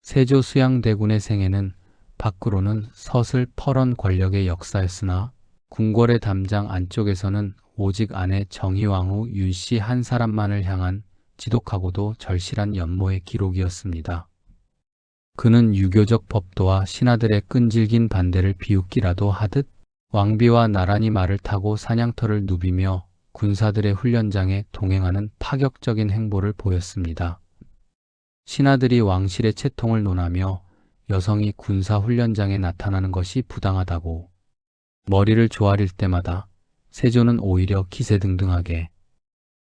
세조 수양대군의 생애는 밖으로는 서슬퍼런 권력의 역사였으나 궁궐의 담장 안쪽에서는 오직 아내 정의왕후 윤씨 한 사람만을 향한 지독하고도 절실한 연모의 기록이었습니다. 그는 유교적 법도와 신하들의 끈질긴 반대를 비웃기라도 하듯 왕비와 나란히 말을 타고 사냥터를 누비며 군사들의 훈련장에 동행하는 파격적인 행보를 보였습니다. 신하들이 왕실의 채통을 논하며 여성이 군사 훈련장에 나타나는 것이 부당하다고 머리를 조아릴 때마다 세조는 오히려 기세등등하게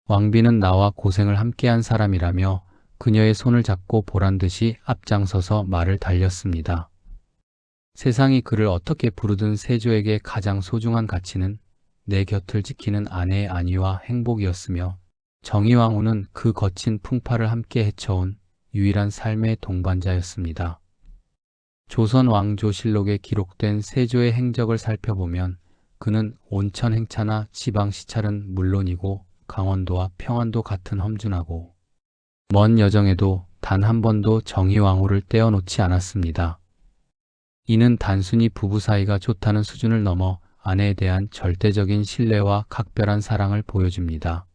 왕비는 나와 고생을 함께한 사람이라며 그녀의 손을 잡고 보란듯이 앞장서서 말을 달렸습니다. 세상이 그를 어떻게 부르든 세조에게 가장 소중한 가치는 내 곁을 지키는 아내의 안위와 행복이었으며 정의왕후는 그 거친 풍파를 함께 헤쳐온 유일한 삶의 동반자였습니다. 조선 왕조실록에 기록된 세조의 행적을 살펴보면 그는 온천 행차나 지방 시찰은 물론이고 강원도와 평안도 같은 험준하고 먼 여정에도 단 한 번도 정의왕후를 떼어놓지 않았습니다. 이는 단순히 부부 사이가 좋다는 수준을 넘어 아내에 대한 절대적인 신뢰와 각별한 사랑을 보여줍니다.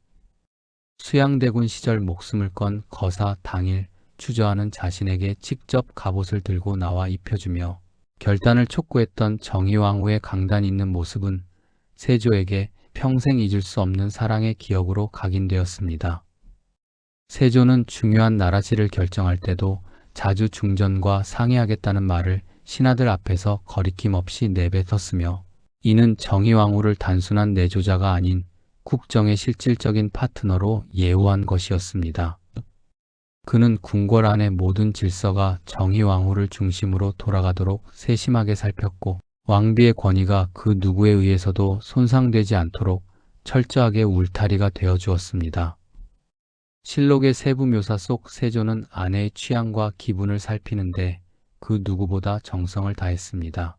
수양대군 시절 목숨을 건 거사 당일 주저하는 자신에게 직접 갑옷을 들고 나와 입혀주며 결단을 촉구했던 정의왕후의 강단 있는 모습은 세조에게 평생 잊을 수 없는 사랑의 기억으로 각인되었습니다. 세조는 중요한 나라지를 결정할 때도 자주 중전과 상의하겠다는 말을 신하들 앞에서 거리낌 없이 내뱉었으며 이는 정의왕후를 단순한 내조자가 아닌 국정의 실질적인 파트너로 예우한 것이었습니다. 그는 궁궐 안의 모든 질서가 정의왕후를 중심으로 돌아가도록 세심하게 살폈고 왕비의 권위가 그 누구에 의해서도 손상되지 않도록 철저하게 울타리가 되어 주었습니다. 실록의 세부 묘사 속 세조는 아내의 취향과 기분을 살피는데 그 누구보다 정성을 다했습니다.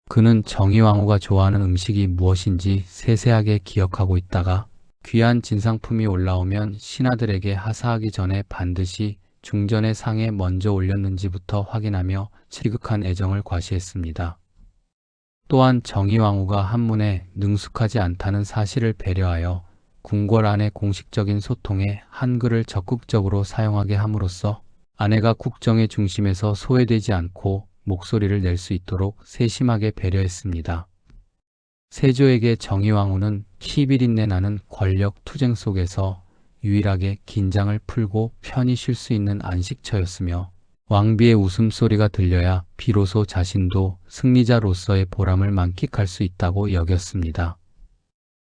그는 정의왕후가 좋아하는 음식이 무엇인지 세세하게 기억하고 있다가 귀한 진상품이 올라오면 신하들에게 하사하기 전에 반드시 중전의 상에 먼저 올렸는지부터 확인하며 지극한 애정을 과시했습니다. 또한 정의왕후가 한문에 능숙하지 않다는 사실을 배려하여 궁궐 안의 공식적인 소통에 한글을 적극적으로 사용하게 함으로써 아내가 국정의 중심에서 소외되지 않고 목소리를 낼 수 있도록 세심하게 배려했습니다. 세조에게 정의왕후는 키비린내 나는 권력 투쟁 속에서 유일하게 긴장을 풀고 편히 쉴 수 있는 안식처였으며 왕비의 웃음소리가 들려야 비로소 자신도 승리자로서의 보람을 만끽할 수 있다고 여겼습니다.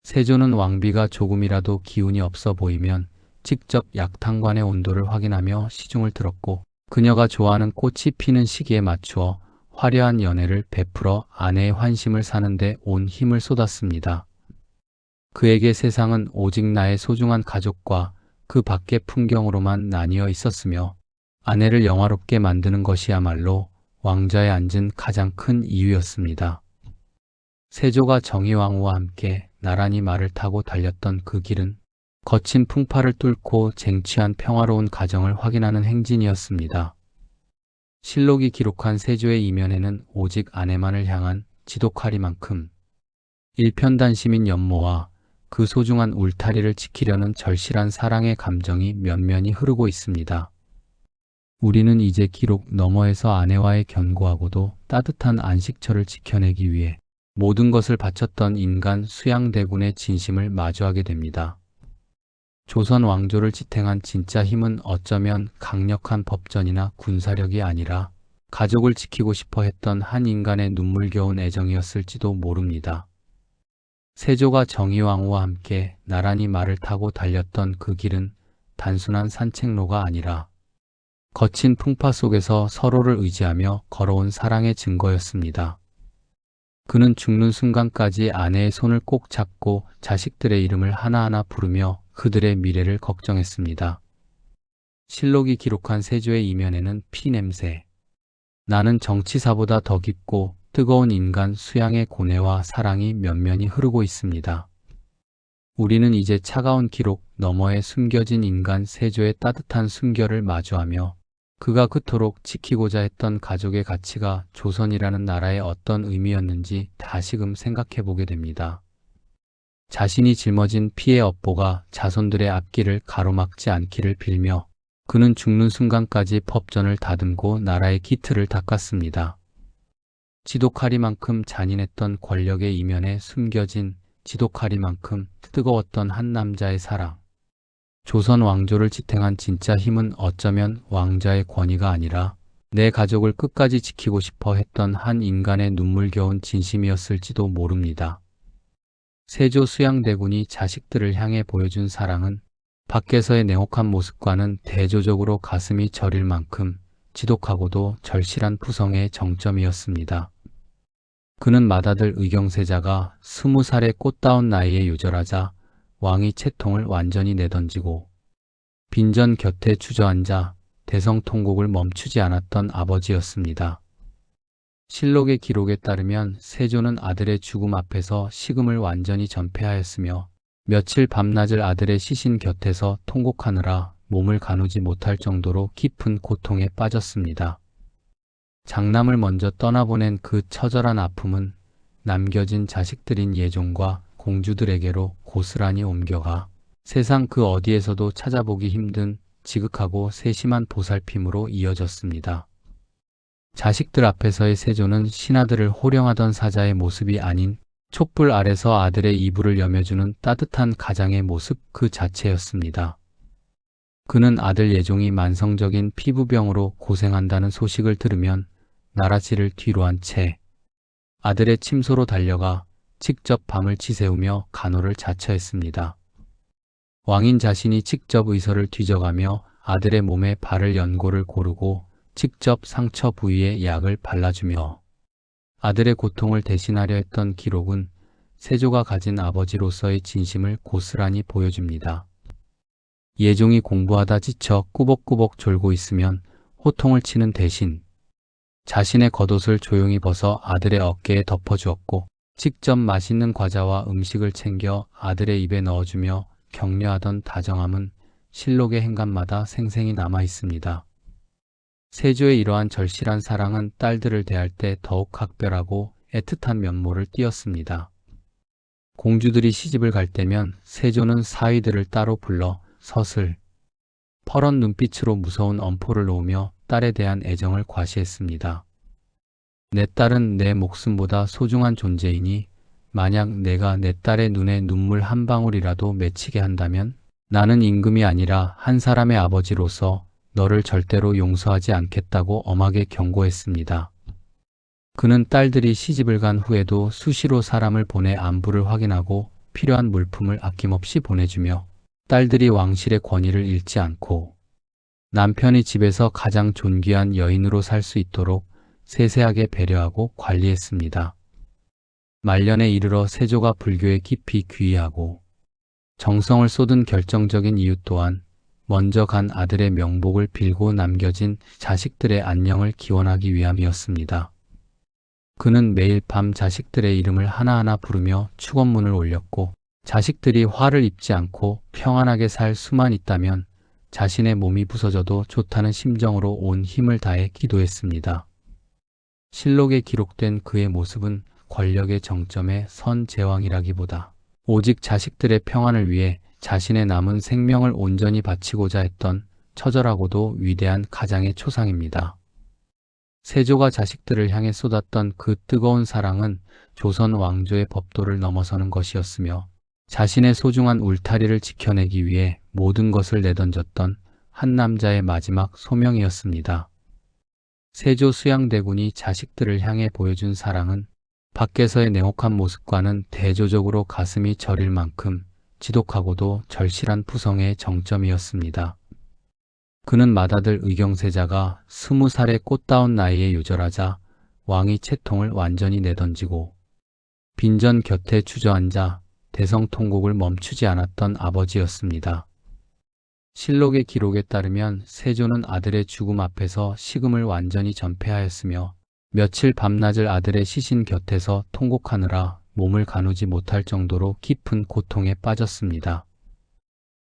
세조는 왕비가 조금이라도 기운이 없어 보이면 직접 약탕관의 온도를 확인하며 시중을 들었고 그녀가 좋아하는 꽃이 피는 시기에 맞추어 화려한 연애를 베풀어 아내의 환심을 사는데 온 힘을 쏟았습니다. 그에게 세상은 오직 나의 소중한 가족과 그 밖의 풍경으로만 나뉘어 있었으며 아내를 영화롭게 만드는 것이야말로 왕좌에 앉은 가장 큰 이유였습니다. 세조가 정의왕후와 함께 나란히 말을 타고 달렸던 그 길은 거친 풍파를 뚫고 쟁취한 평화로운 가정을 확인하는 행진이었습니다. 실록이 기록한 세조의 이면에는 오직 아내만을 향한 지독하리만큼 일편단심인 연모와 그 소중한 울타리를 지키려는 절실한 사랑의 감정이 면면히 흐르고 있습니다. 우리는 이제 기록 너머에서 아내와의 견고하고도 따뜻한 안식처를 지켜내기 위해 모든 것을 바쳤던 인간 수양대군의 진심을 마주하게 됩니다. 조선 왕조를 지탱한 진짜 힘은 어쩌면 강력한 법전이나 군사력이 아니라 가족을 지키고 싶어 했던 한 인간의 눈물겨운 애정이었을지도 모릅니다. 세조가 정의왕후와 함께 나란히 말을 타고 달렸던 그 길은 단순한 산책로가 아니라 거친 풍파 속에서 서로를 의지하며 걸어온 사랑의 증거였습니다. 그는 죽는 순간까지 아내의 손을 꼭 잡고 자식들의 이름을 하나하나 부르며 그들의 미래를 걱정했습니다. 실록이 기록한 세조의 이면에는 피냄새, 나는 정치사보다 더 깊고 뜨거운 인간 수양의 고뇌와 사랑이 면면히 흐르고 있습니다. 우리는 이제 차가운 기록 너머에 숨겨진 인간 세조의 따뜻한 숨결을 마주하며 그가 그토록 지키고자 했던 가족의 가치가 조선이라는 나라의 어떤 의미였는지 다시금 생각해 보게 됩니다. 자신이 짊어진 피의 업보가 자손들의 앞길을 가로막지 않기를 빌며 그는 죽는 순간까지 법전을 다듬고 나라의 기틀을 닦았습니다. 지독하리만큼 잔인했던 권력의 이면에 숨겨진 지독하리만큼 뜨거웠던 한 남자의 사랑. 조선 왕조를 지탱한 진짜 힘은 어쩌면 왕자의 권위가 아니라 내 가족을 끝까지 지키고 싶어 했던 한 인간의 눈물겨운 진심이었을지도 모릅니다. 세조 수양대군이 자식들을 향해 보여준 사랑은 밖에서의 냉혹한 모습과는 대조적으로 가슴이 저릴 만큼 지독하고도 절실한 푸성의 정점이었습니다. 그는 맏아들 의경세자가 20살의 꽃다운 나이에 요절하자 왕이 채통을 완전히 내던지고 빈전 곁에 주저앉아 대성통곡을 멈추지 않았던 아버지였습니다. 실록의 기록에 따르면 세조는 아들의 죽음 앞에서 식음을 완전히 전폐하였으며 며칠 밤낮을 아들의 시신 곁에서 통곡하느라 몸을 가누지 못할 정도로 깊은 고통에 빠졌습니다. 장남을 먼저 떠나보낸 그 처절한 아픔은 남겨진 자식들인 예종과 공주들에게로 고스란히 옮겨가 세상 그 어디에서도 찾아보기 힘든 지극하고 세심한 보살핌으로 이어졌습니다. 자식들 앞에서의 세조는 신하들을 호령하던 사자의 모습이 아닌 촛불 아래서 아들의 이불을 여며주는 따뜻한 가장의 모습 그 자체였습니다. 그는 아들 예종이 만성적인 피부병으로 고생한다는 소식을 들으면 나라지를 뒤로 한 채 아들의 침소로 달려가 직접 밤을 지새우며 간호를 자처했습니다. 왕인 자신이 직접 의서를 뒤져가며 아들의 몸에 바를 연고를 고르고 직접 상처 부위에 약을 발라주며 아들의 고통을 대신하려 했던 기록은 세조가 가진 아버지로서의 진심을 고스란히 보여줍니다. 예종이 공부하다 지쳐 꾸벅꾸벅 졸고 있으면 호통을 치는 대신 자신의 겉옷을 조용히 벗어 아들의 어깨에 덮어주었고 직접 맛있는 과자와 음식을 챙겨 아들의 입에 넣어주며 격려하던 다정함은 실록의 행간마다 생생히 남아 있습니다. 세조의 이러한 절실한 사랑은 딸들을 대할 때 더욱 각별하고 애틋한 면모를 띄었습니다. 공주들이 시집을 갈 때면 세조는 사위들을 따로 불러 서슬, 퍼런 눈빛으로 무서운 엄포를 놓으며 딸에 대한 애정을 과시했습니다. 내 딸은 내 목숨보다 소중한 존재이니 만약 내가 내 딸의 눈에 눈물 한 방울이라도 맺히게 한다면 나는 임금이 아니라 한 사람의 아버지로서 너를 절대로 용서하지 않겠다고 엄하게 경고했습니다. 그는 딸들이 시집을 간 후에도 수시로 사람을 보내 안부를 확인하고 필요한 물품을 아낌없이 보내주며 딸들이 왕실의 권위를 잃지 않고 남편이 집에서 가장 존귀한 여인으로 살 수 있도록 세세하게 배려하고 관리했습니다. 말년에 이르러 세조가 불교에 깊이 귀의하고 정성을 쏟은 결정적인 이유 또한 먼저 간 아들의 명복을 빌고 남겨진 자식들의 안녕을 기원하기 위함이었습니다. 그는 매일 밤 자식들의 이름을 하나하나 부르며 축원문을 올렸고 자식들이 화를 입지 않고 평안하게 살 수만 있다면 자신의 몸이 부서져도 좋다는 심정으로 온 힘을 다해 기도했습니다. 실록에 기록된 그의 모습은 권력의 정점에 선 제왕이라기보다 오직 자식들의 평안을 위해 자신의 남은 생명을 온전히 바치고자 했던 처절하고도 위대한 가장의 초상입니다. 세조가 자식들을 향해 쏟았던 그 뜨거운 사랑은 조선 왕조의 법도를 넘어서는 것이었으며 자신의 소중한 울타리를 지켜내기 위해 모든 것을 내던졌던 한 남자의 마지막 소명이었습니다. 세조 수양대군이 자식들을 향해 보여준 사랑은 밖에서의 냉혹한 모습과는 대조적으로 가슴이 저릴 만큼 지독하고도 절실한 푸성의 정점이었습니다. 그는 맏아들 의경세자가 20살의 꽃다운 나이에 요절하자 왕이 채통을 완전히 내던지고 빈전 곁에 주저앉아 대성통곡을 멈추지 않았던 아버지였습니다. 실록의 기록에 따르면 세조는 아들의 죽음 앞에서 식음을 완전히 전폐하였으며 며칠 밤낮을 아들의 시신 곁에서 통곡하느라 몸을 가누지 못할 정도로 깊은 고통에 빠졌습니다.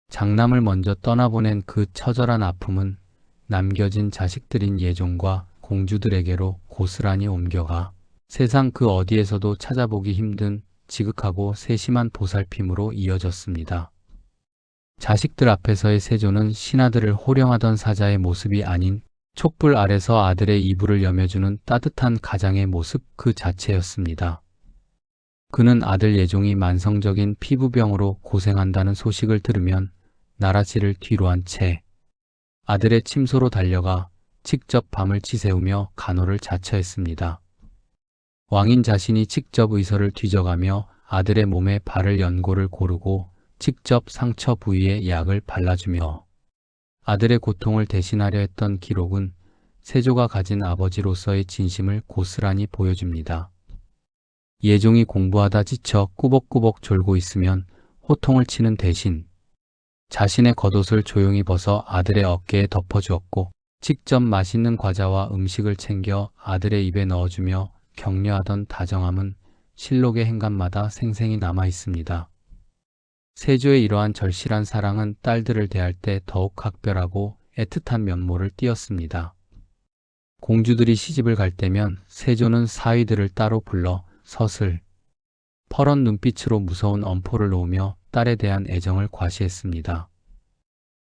장남을 먼저 떠나보낸 그 처절한 아픔은 남겨진 자식들인 예종과 공주들에게로 고스란히 옮겨가 세상 그 어디에서도 찾아보기 힘든 지극하고 세심한 보살핌으로 이어졌습니다. 자식들 앞에서의 세조는 신하들을 호령하던 사자의 모습이 아닌 촛불 아래서 아들의 이불을 여며주는 따뜻한 가장의 모습 그 자체였습니다. 그는 아들 예종이 만성적인 피부병으로 고생한다는 소식을 들으면 나라지를 뒤로 한 채 아들의 침소로 달려가 직접 밤을 지새우며 간호를 자처했습니다. 왕인 자신이 직접 의서를 뒤져가며 아들의 몸에 바를 연고를 고르고 직접 상처 부위에 약을 발라주며 아들의 고통을 대신하려 했던 기록은 세조가 가진 아버지로서의 진심을 고스란히 보여줍니다. 예종이 공부하다 지쳐 꾸벅꾸벅 졸고 있으면 호통을 치는 대신 자신의 겉옷을 조용히 벗어 아들의 어깨에 덮어주었고 직접 맛있는 과자와 음식을 챙겨 아들의 입에 넣어주며 격려하던 다정함은 실록의 행간마다 생생히 남아 있습니다. 세조의 이러한 절실한 사랑은 딸들을 대할 때 더욱 각별하고 애틋한 면모를 띄었습니다. 공주들이 시집을 갈 때면 세조는 사위들을 따로 불러 서슬, 퍼런 눈빛으로 무서운 엄포를 놓으며 딸에 대한 애정을 과시했습니다.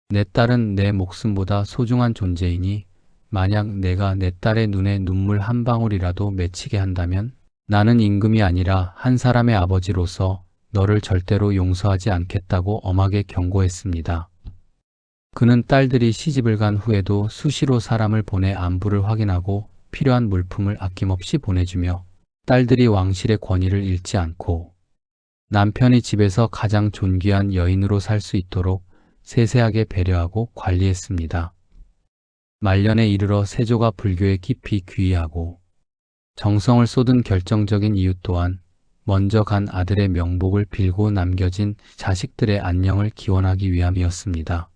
내 딸은 내 목숨보다 소중한 존재이니 만약 내가 내 딸의 눈에 눈물 한 방울이라도 맺히게 한다면 나는 임금이 아니라 한 사람의 아버지로서 너를 절대로 용서하지 않겠다고 엄하게 경고했습니다. 그는 딸들이 시집을 간 후에도 수시로 사람을 보내 안부를 확인하고 필요한 물품을 아낌없이 보내주며 딸들이 왕실의 권위를 잃지 않고 남편이 집에서 가장 존귀한 여인으로 살 수 있도록 세세하게 배려하고 관리했습니다. 말년에 이르러 세조가 불교에 깊이 귀의하고 정성을 쏟은 결정적인 이유 또한 먼저 간 아들의 명복을 빌고 남겨진 자식들의 안녕을 기원하기 위함이었습니다.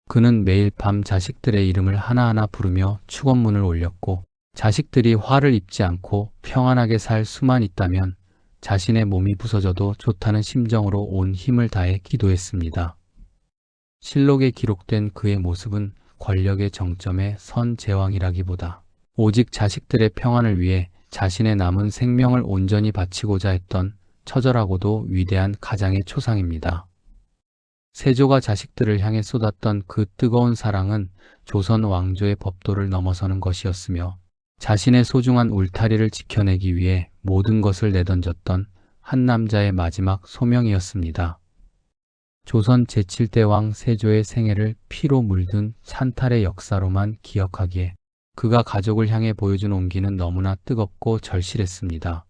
그는 매일 밤 자식들의 이름을 하나하나 부르며 축원문을 올렸고 자식들이 화를 입지 않고 평안하게 살 수만 있다면 자신의 몸이 부서져도 좋다는 심정으로 온 힘을 다해 기도했습니다. 실록에 기록된 그의 모습은 권력의 정점에 선 제왕이라기보다 오직 자식들의 평안을 위해 자신의 남은 생명을 온전히 바치고자 했던 처절하고도 위대한 가장의 초상입니다. 세조가 자식들을 향해 쏟았던 그 뜨거운 사랑은 조선 왕조의 법도를 넘어서는 것이었으며 자신의 소중한 울타리를 지켜내기 위해 모든 것을 내던졌던 한 남자의 마지막 소명이었습니다. 조선 제7대 왕 세조의 생애를 피로 물든 찬탈의 역사로만 기억하기에 그가 가족을 향해 보여준 온기는 너무나 뜨겁고 절실했습니다.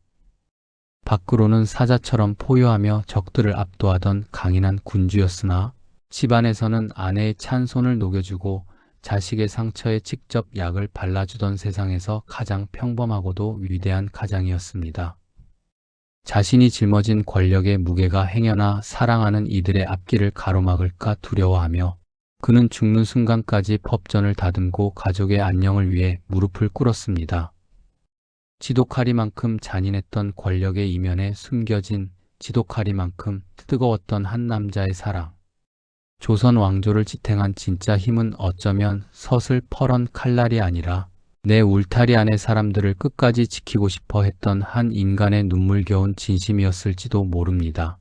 밖으로는 사자처럼 포효하며 적들을 압도하던 강인한 군주였으나 집안에서는 아내의 찬 손을 녹여주고 자식의 상처에 직접 약을 발라주던 세상에서 가장 평범하고도 위대한 가장이었습니다. 자신이 짊어진 권력의 무게가 행여나 사랑하는 이들의 앞길을 가로막을까 두려워하며 그는 죽는 순간까지 법전을 다듬고 가족의 안녕을 위해 무릎을 꿇었습니다. 지독하리만큼 잔인했던 권력의 이면에 숨겨진 지독하리만큼 뜨거웠던 한 남자의 사랑. 조선 왕조를 지탱한 진짜 힘은 어쩌면 서슬 퍼런 칼날이 아니라 내 울타리 안의 사람들을 끝까지 지키고 싶어 했던 한 인간의 눈물겨운 진심이었을지도 모릅니다.